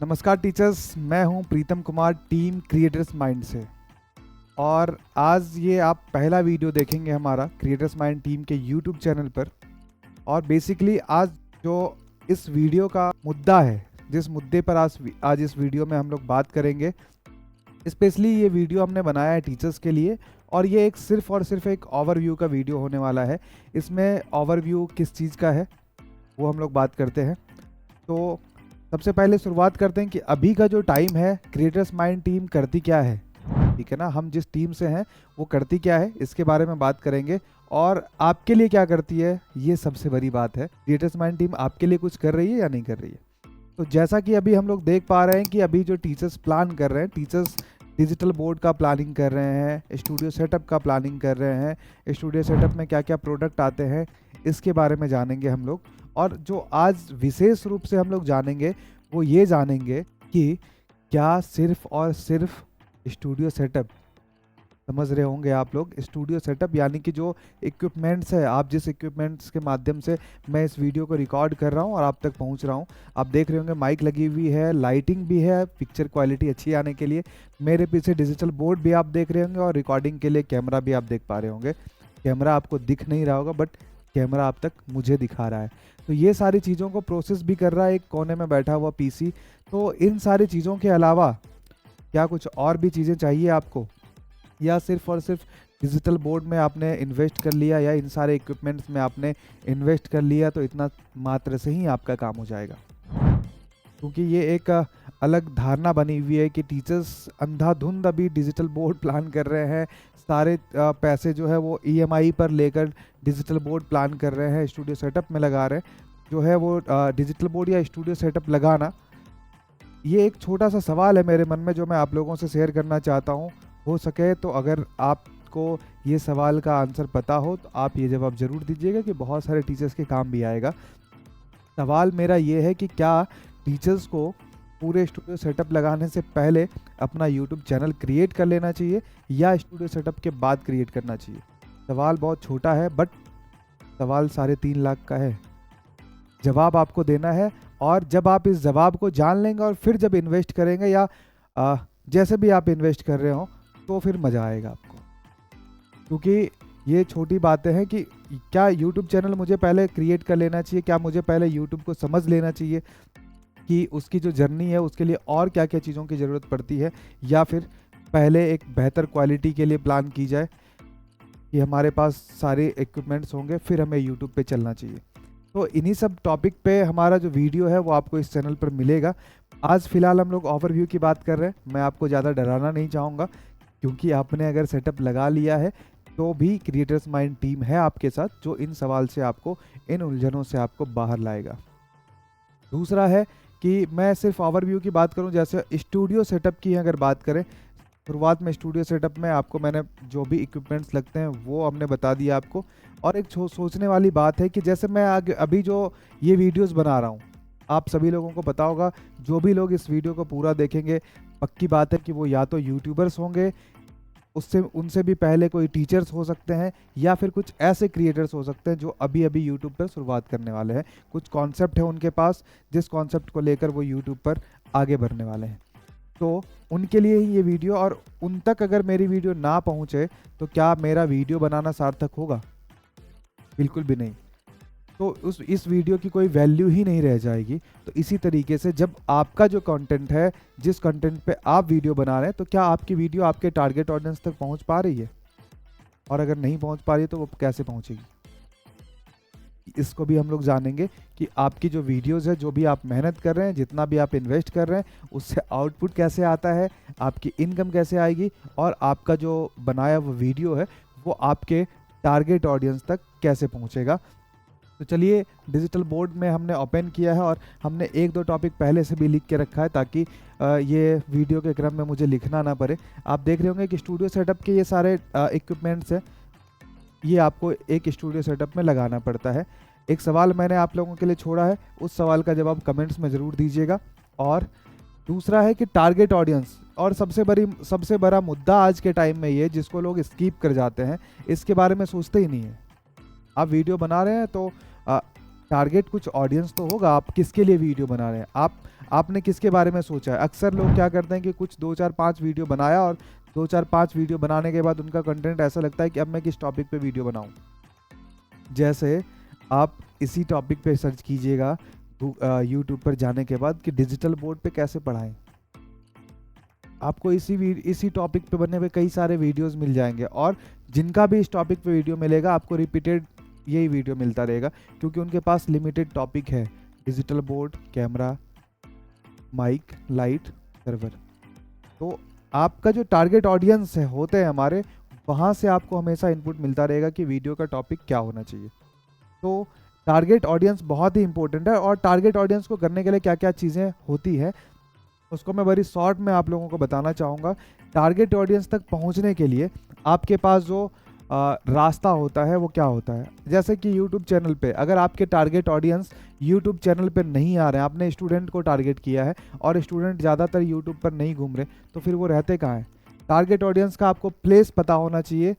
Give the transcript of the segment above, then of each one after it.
नमस्कार टीचर्स, मैं हूं Pritam Kumar team creators mind से। और आज ये आप पहला वीडियो देखेंगे हमारा क्रिएटर्स माइंड टीम के यूट्यूब चैनल पर। और बेसिकली आज जो इस वीडियो का मुद्दा है, जिस मुद्दे पर आज इस वीडियो में हम लोग बात करेंगे, स्पेशली ये वीडियो हमने बनाया है टीचर्स के लिए। और ये एक सिर्फ और सिर्फ एक ओवरव्यू का वीडियो होने वाला है। इसमें ओवरव्यू किस चीज़ का है वो हम लोग बात करते हैं। तो सबसे पहले शुरुआत करते हैं कि अभी का जो टाइम है क्रिएटर्स माइंड टीम करती क्या है, ठीक है ना। हम जिस टीम से हैं वो करती क्या है इसके बारे में बात करेंगे, और आपके लिए क्या करती है ये सबसे बड़ी बात है। क्रिएटर्स माइंड टीम आपके लिए कुछ कर रही है या नहीं कर रही है। तो जैसा कि अभी हम लोग देख पा रहे हैं कि अभी जो टीचर्स प्लान कर रहे हैं, टीचर्स डिजिटल बोर्ड का प्लानिंग कर रहे हैं, स्टूडियो सेटअप का प्लानिंग कर रहे हैं। स्टूडियो सेटअप में क्या क्या प्रोडक्ट आते हैं इसके बारे में जानेंगे हम लोग। और जो आज विशेष रूप से हम लोग जानेंगे वो ये जानेंगे कि क्या सिर्फ और सिर्फ स्टूडियो सेटअप, समझ रहे होंगे आप लोग, स्टूडियो सेटअप यानी कि जो इक्विपमेंट्स है, आप जिस इक्विपमेंट्स के माध्यम से मैं इस वीडियो को रिकॉर्ड कर रहा हूँ और आप तक पहुँच रहा हूँ। आप देख रहे होंगे माइक लगी हुई है, लाइटिंग भी है पिक्चर क्वालिटी अच्छी आने के लिए। मेरे पीछे डिजिटल बोर्ड भी आप देख रहे होंगे और रिकॉर्डिंग के लिए कैमरा भी आप देख पा रहे होंगे। कैमरा आपको दिख नहीं रहा होगा बट कैमरा आप तक मुझे दिखा रहा है। तो ये सारी चीज़ों को प्रोसेस भी कर रहा है एक कोने में बैठा हुआ पीसी। तो इन सारी चीज़ों के अलावा क्या कुछ और भी चीज़ें चाहिए आपको, या सिर्फ और सिर्फ डिजिटल बोर्ड में आपने इन्वेस्ट कर लिया या इन सारे इक्विपमेंट्स में आपने इन्वेस्ट कर लिया तो इतना मात्र से ही आपका काम हो जाएगा। क्योंकि ये एक अलग धारणा बनी हुई है कि टीचर्स अंधाधुंध अभी डिजिटल बोर्ड प्लान कर रहे हैं। सारे पैसे जो है वो ईएमआई पर लेकर डिजिटल बोर्ड प्लान कर रहे हैं, स्टूडियो सेटअप में लगा रहे हैं। जो है वो डिजिटल बोर्ड या स्टूडियो सेटअप लगाना, ये एक छोटा सा सवाल है मेरे मन में जो मैं आप लोगों से शेयर करना चाहता हूँ। हो सके तो अगर आपको ये सवाल का आंसर पता हो तो आप ये जवाब ज़रूर दीजिएगा कि बहुत सारे टीचर्स के काम भी आएगा। सवाल मेरा ये है कि क्या टीचर्स को पूरे स्टूडियो सेटअप लगाने से पहले अपना यूट्यूब चैनल क्रिएट कर लेना चाहिए या स्टूडियो सेटअप के बाद क्रिएट करना चाहिए। सवाल बहुत छोटा है बट सवाल 3.5 लाख का है। जवाब आपको देना है, और जब आप इस जवाब को जान लेंगे और फिर जब इन्वेस्ट करेंगे या जैसे भी आप इन्वेस्ट कर रहे हो तो फिर मज़ा आएगा आपको। क्योंकि ये छोटी बातें हैं कि क्या यूट्यूब चैनल मुझे पहले क्रिएट कर लेना चाहिए, क्या मुझे पहले यूट्यूब को समझ लेना चाहिए कि उसकी जो जर्नी है उसके लिए और क्या क्या चीज़ों की ज़रूरत पड़ती है, या फिर पहले एक बेहतर क्वालिटी के लिए प्लान की जाए कि हमारे पास सारे इक्विपमेंट्स होंगे फिर हमें यूट्यूब पे चलना चाहिए। तो इन्हीं सब टॉपिक पे हमारा जो वीडियो है वो आपको इस चैनल पर मिलेगा। आज फ़िलहाल हम लोग ओवरव्यू की बात कर रहे हैं। मैं आपको ज़्यादा डराना नहीं चाहूँगा क्योंकि आपने अगर सेटअप लगा लिया है तो भी क्रिएटर्स माइंड टीम है आपके साथ जो इन सवाल से आपको, इन उलझनों से आपको बाहर लाएगा। दूसरा है कि मैं सिर्फ ओवरव्यू की बात करूं, जैसे स्टूडियो सेटअप की अगर बात करें, शुरुआत में स्टूडियो सेटअप में आपको मैंने जो भी इक्विपमेंट्स लगते हैं वो हमने बता दिया आपको। और एक सोचने वाली बात है कि जैसे मैं आगे अभी जो ये वीडियोस बना रहा हूँ, आप सभी लोगों को पता होगा, जो भी लोग इस वीडियो को पूरा देखेंगे पक्की बात है कि वो या तो यूट्यूबर्स होंगे, उससे उनसे भी पहले कोई टीचर्स हो सकते हैं, या फिर कुछ ऐसे क्रिएटर्स हो सकते हैं जो अभी अभी यूट्यूब पर शुरुआत करने वाले हैं। कुछ कॉन्सेप्ट है उनके पास जिस कॉन्सेप्ट को लेकर वो यूट्यूब पर आगे बढ़ने वाले हैं। तो उनके लिए ही ये वीडियो, और उन तक अगर मेरी वीडियो ना पहुंचे तो क्या मेरा वीडियो बनाना सार्थक होगा? बिल्कुल भी नहीं। तो इस वीडियो की कोई वैल्यू ही नहीं रह जाएगी। तो इसी तरीके से जब आपका जो कंटेंट है, जिस कंटेंट पे आप वीडियो बना रहे हैं, तो क्या आपकी वीडियो आपके टारगेट ऑडियंस तक पहुंच पा रही है? और अगर नहीं पहुंच पा रही है तो वो कैसे पहुंचेगी? इसको भी हम लोग जानेंगे कि आपकी जो वीडियोस है, जो भी आप मेहनत कर रहे हैं, जितना भी आप इन्वेस्ट कर रहे हैं, उससे आउटपुट कैसे आता है, आपकी इनकम कैसे आएगी, और आपका जो बनाया हुआ वीडियो है वो आपके टारगेट ऑडियंस तक कैसे पहुंचेगा। तो चलिए, डिजिटल बोर्ड में हमने ओपन किया है और हमने 1-2 टॉपिक पहले से भी लिख के रखा है ताकि ये वीडियो के क्रम में मुझे लिखना ना पड़े। आप देख रहे होंगे कि स्टूडियो सेटअप के ये सारे इक्विपमेंट्स हैं, ये आपको एक स्टूडियो सेटअप में लगाना पड़ता है। एक सवाल मैंने आप लोगों के लिए छोड़ा है, उस सवाल का जवाब कमेंट्स में ज़रूर दीजिएगा। और दूसरा है कि टारगेट ऑडियंस, और सबसे बड़ा मुद्दा आज के टाइम में ये जिसको लोग स्किप कर जाते हैं, इसके बारे में सोचते ही नहीं है। आप वीडियो बना रहे हैं तो टारगेट कुछ ऑडियंस तो होगा, आप किसके लिए वीडियो बना रहे हैं, आपने किसके बारे में सोचा है। अक्सर लोग क्या करते हैं कि कुछ 2 4 5 वीडियो बनाया और 2 4 5 वीडियो बनाने के बाद उनका कंटेंट ऐसा लगता है कि अब मैं किस टॉपिक पे वीडियो बनाऊं। जैसे आप इसी टॉपिक पे सर्च कीजिएगा यूट्यूब पर जाने के बाद कि डिजिटल बोर्ड पे कैसे पढ़ाएं, आपको इसी टॉपिक पे बनने पे कई सारे वीडियोस मिल जाएंगे। और जिनका भी इस टॉपिक पे वीडियो मिलेगा आपको रिपीटेड यही वीडियो मिलता रहेगा, क्योंकि उनके पास लिमिटेड टॉपिक है, digital board, camera, mic, light, server. तो आपका जो टारगेट ऑडियंस है होते हैं हमारे, वहाँ से आपको हमेशा इनपुट मिलता रहेगा कि वीडियो का टॉपिक क्या होना चाहिए। तो टारगेट ऑडियंस बहुत ही इंपॉर्टेंट है, और टारगेट ऑडियंस को करने के लिए क्या क्या चीज़ें होती है उसको मैं बड़ी शॉर्ट में आप लोगों को बताना चाहूँगा। टारगेट ऑडियंस तक पहुँचने के लिए आपके पास जो रास्ता होता है वो क्या होता है। जैसे कि यूट्यूब चैनल पे अगर आपके टारगेट ऑडियंस यूट्यूब चैनल पे नहीं आ रहे हैं, आपने स्टूडेंट को टारगेट किया है और स्टूडेंट ज़्यादातर यूट्यूब पर नहीं घूम रहे, तो फिर वो रहते कहाँ हैं। टारगेट ऑडियंस का आपको प्लेस पता होना चाहिए,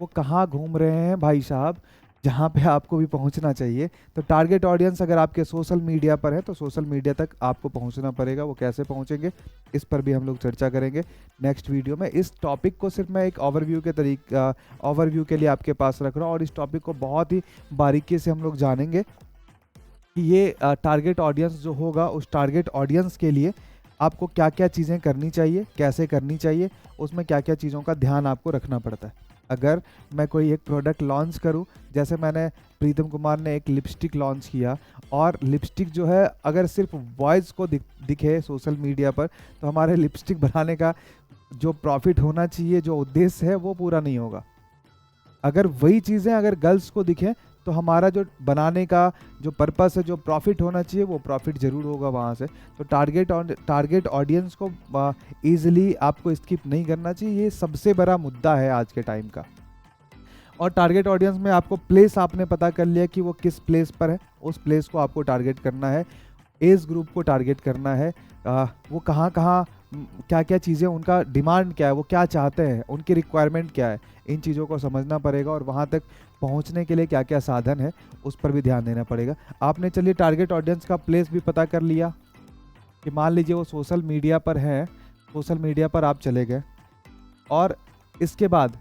वो कहाँ घूम रहे हैं भाई साहब, जहाँ पे आपको भी पहुँचना चाहिए। तो टारगेट ऑडियंस अगर आपके सोशल मीडिया पर है तो सोशल मीडिया तक आपको पहुँचना पड़ेगा। वो कैसे पहुँचेंगे इस पर भी हम लोग चर्चा करेंगे नेक्स्ट वीडियो में। इस टॉपिक को सिर्फ मैं एक ओवरव्यू के लिए आपके पास रख रहा हूँ, और इस टॉपिक को बहुत ही बारीकी से हम लोग जानेंगे कि ये टारगेट ऑडियंस जो होगा उस टारगेट ऑडियंस के लिए आपको क्या क्या चीज़ें करनी चाहिए, कैसे करनी चाहिए, उसमें क्या क्या चीज़ों का ध्यान आपको रखना पड़ता है। अगर मैं कोई एक प्रोडक्ट लॉन्च करूं, जैसे मैंने प्रीतम कुमार ने एक लिपस्टिक लॉन्च किया, और लिपस्टिक जो है अगर सिर्फ बॉयज़ को दिखे सोशल मीडिया पर, तो हमारे लिपस्टिक बनाने का जो प्रॉफिट होना चाहिए, जो उद्देश्य है, वो पूरा नहीं होगा। अगर वही चीज़ें अगर गर्ल्स को दिखें तो हमारा जो बनाने का जो पर्पस है, जो प्रॉफिट होना चाहिए, वो प्रॉफिट ज़रूर होगा वहाँ से। तो टारगेट ऑडियंस को ईजिली आपको स्किप नहीं करना चाहिए, ये सबसे बड़ा मुद्दा है आज के टाइम का। और टारगेट ऑडियंस में आपको प्लेस आपने पता कर लिया कि वो किस प्लेस पर है, उस प्लेस को आपको टारगेट करना है। एज ग्रुप को टारगेट करना है, वो कहाँ कहाँ क्या क्या चीज़ें, उनका डिमांड क्या है, वो क्या चाहते हैं, उनकी रिक्वायरमेंट क्या है, इन चीज़ों को समझना पड़ेगा। और वहाँ तक पहुँचने के लिए क्या क्या साधन है उस पर भी ध्यान देना पड़ेगा। आपने चलिए टारगेट ऑडियंस का प्लेस भी पता कर लिया कि मान लीजिए वो सोशल मीडिया पर है, सोशल मीडिया पर आप चले गए, और इसके बाद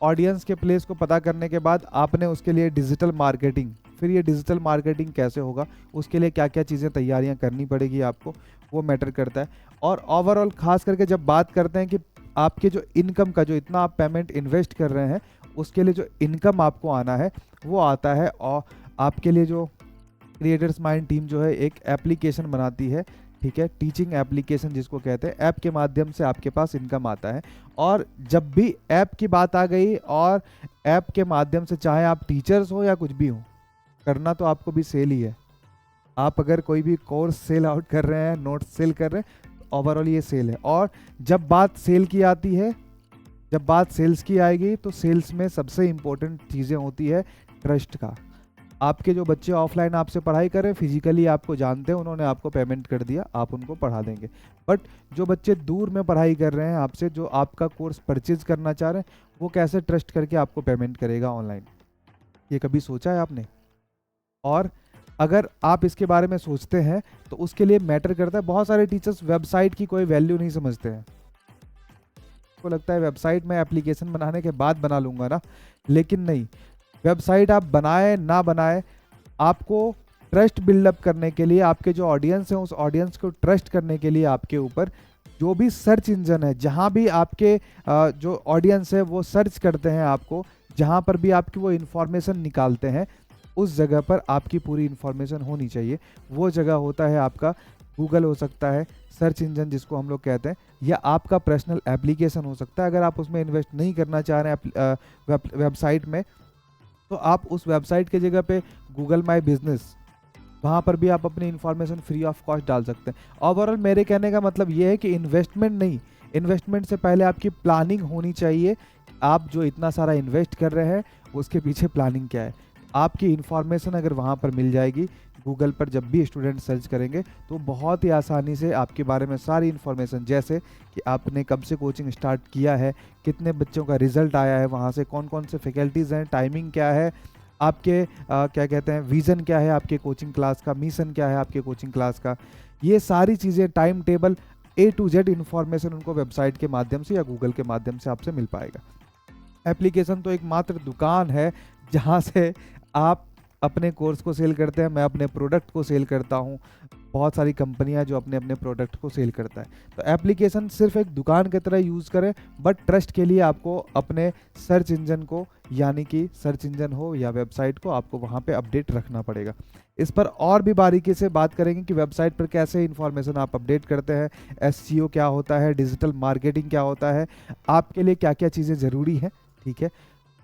ऑडियंस के प्लेस को पता करने के बाद आपने उसके लिए डिजिटल मार्केटिंग, फिर ये डिजिटल मार्केटिंग कैसे होगा, उसके लिए क्या क्या चीज़ें तैयारियां करनी पड़ेगी आपको, वो मैटर करता है। और ओवरऑल खास करके जब बात करते हैं कि आपके जो इनकम का, जो इतना आप पेमेंट इन्वेस्ट कर रहे हैं, उसके लिए जो इनकम आपको आना है वो आता है। और आपके लिए जो क्रिएटर्स माइंड टीम जो है एक एप्लीकेशन बनाती है, ठीक है, टीचिंग एप्लीकेशन जिसको कहते हैं, ऐप के माध्यम से आपके पास इनकम आता है। और जब भी ऐप की बात आ गई, और ऐप के माध्यम से चाहे आप टीचर्स हो या कुछ भी हो, करना तो आपको भी सेल ही है। आप अगर कोई भी कोर्स सेल आउट कर रहे हैं, नोट्स सेल कर रहे हैं, ओवरऑल ये सेल है। और जब बात सेल की आती है, जब बात सेल्स की आएगी, तो सेल्स में सबसे इम्पोर्टेंट चीज़ें होती है ट्रस्ट का। आपके जो बच्चे ऑफलाइन आपसे पढ़ाई कर रहे हैं, फिजिकली आपको जानते हैं, उन्होंने आपको पेमेंट कर दिया, आप उनको पढ़ा देंगे। बट जो बच्चे दूर में पढ़ाई कर रहे हैं आपसे, जो आपका कोर्स परचेज करना चाह रहे हैं, वो कैसे ट्रस्ट करके आपको पेमेंट करेगा ऑनलाइन, ये कभी सोचा है आपने? और अगर आप इसके बारे में सोचते हैं तो उसके लिए मैटर करता है, बहुत सारे टीचर्स वेबसाइट की कोई वैल्यू नहीं समझते हैं। को लगता है वेबसाइट में एप्लीकेशन बनाने के बाद बना लूँगा ना, लेकिन नहीं, वेबसाइट आप बनाए ना बनाए, आपको ट्रस्ट बिल्डअप करने के लिए, आपके जो ऑडियंस है उस ऑडियंस को ट्रस्ट करने के लिए आपके ऊपर जो भी सर्च इंजन है, जहाँ भी आपके जो ऑडियंस है वो सर्च करते हैं आपको, जहाँ पर भी आपकी वो इन्फॉर्मेशन निकालते हैं, उस जगह पर आपकी पूरी इन्फॉर्मेशन होनी चाहिए। वो जगह होता है आपका गूगल हो सकता है, सर्च इंजन जिसको हम लोग कहते हैं, या आपका पर्सनल एप्लीकेशन हो सकता है। अगर आप उसमें इन्वेस्ट नहीं करना चाह रहे हैं वेबसाइट में, तो आप उस वेबसाइट के जगह पे गूगल माई बिजनेस, वहाँ पर भी आप अपनी इन्फॉर्मेशन फ्री ऑफ कॉस्ट डाल सकते हैं। ओवरऑल मेरे कहने का मतलब ये है कि इन्वेस्टमेंट नहीं, इन्वेस्टमेंट से पहले आपकी प्लानिंग होनी चाहिए। आप जो इतना सारा इन्वेस्ट कर रहे हैं उसके पीछे प्लानिंग क्या है। आपकी इन्फॉर्मेशन अगर वहाँ पर मिल जाएगी, गूगल पर जब भी स्टूडेंट सर्च करेंगे तो बहुत ही आसानी से आपके बारे में सारी इन्फॉर्मेशन, जैसे कि आपने कब से कोचिंग स्टार्ट किया है, कितने बच्चों का रिजल्ट आया है, वहाँ से कौन कौन से फैकल्टीज़ हैं, टाइमिंग क्या है, आपके क्या कहते हैं विज़न क्या है आपके कोचिंग क्लास का, मिशन क्या है आपके कोचिंग क्लास का, ये सारी चीज़ें time table A to Z information उनको वेबसाइट के माध्यम से या गूगल के माध्यम से आपसे मिल पाएगा। एप्लीकेशन तो एक मात्र दुकान है जहाँ से आप अपने कोर्स को सेल करते हैं, मैं अपने प्रोडक्ट को सेल करता हूँ, बहुत सारी कंपनियां जो अपने अपने प्रोडक्ट को सेल करता है। तो एप्लीकेशन सिर्फ एक दुकान की तरह यूज़ करें, बट ट्रस्ट के लिए आपको अपने सर्च इंजन को, यानी कि सर्च इंजन हो या वेबसाइट को, आपको वहाँ पे अपडेट रखना पड़ेगा। इस पर और भी बारीकी से बात करेंगे कि वेबसाइट पर कैसे इन्फॉर्मेशन आप अपडेट करते हैं, SEO क्या होता है, डिजिटल मार्केटिंग क्या होता है, आपके लिए क्या क्या चीज़ें ज़रूरी हैं, ठीक है।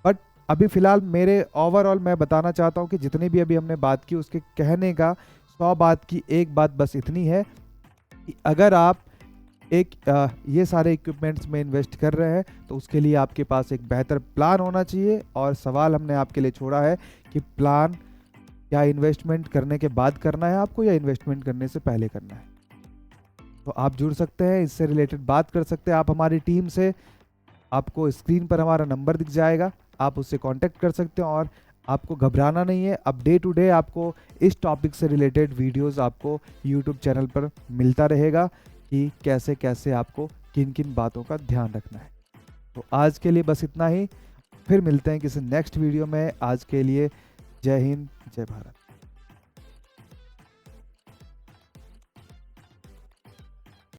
बट अभी फ़िलहाल मेरे ओवरऑल मैं बताना चाहता हूँ कि जितनी भी अभी हमने बात की उसके कहने का 100 बात की एक बात बस इतनी है कि अगर आप ये सारे इक्विपमेंट्स में इन्वेस्ट कर रहे हैं तो उसके लिए आपके पास एक बेहतर प्लान होना चाहिए। और सवाल हमने आपके लिए छोड़ा है कि प्लान क्या इन्वेस्टमेंट करने के बाद करना है आपको या इन्वेस्टमेंट करने से पहले करना है। तो आप जुड़ सकते हैं, इससे रिलेटेड बात कर सकते हैं आप हमारी टीम से। आपको स्क्रीन पर हमारा नंबर दिख जाएगा, आप उससे कांटेक्ट कर सकते हैं। और आपको घबराना नहीं है, अब डे टू डे आपको इस टॉपिक से रिलेटेड वीडियोस आपको यूट्यूब चैनल पर मिलता रहेगा कि कैसे कैसे आपको किन किन बातों का ध्यान रखना है। तो आज के लिए बस इतना ही, फिर मिलते हैं किसी नेक्स्ट वीडियो में। आज के लिए जय हिंद, जय भारत।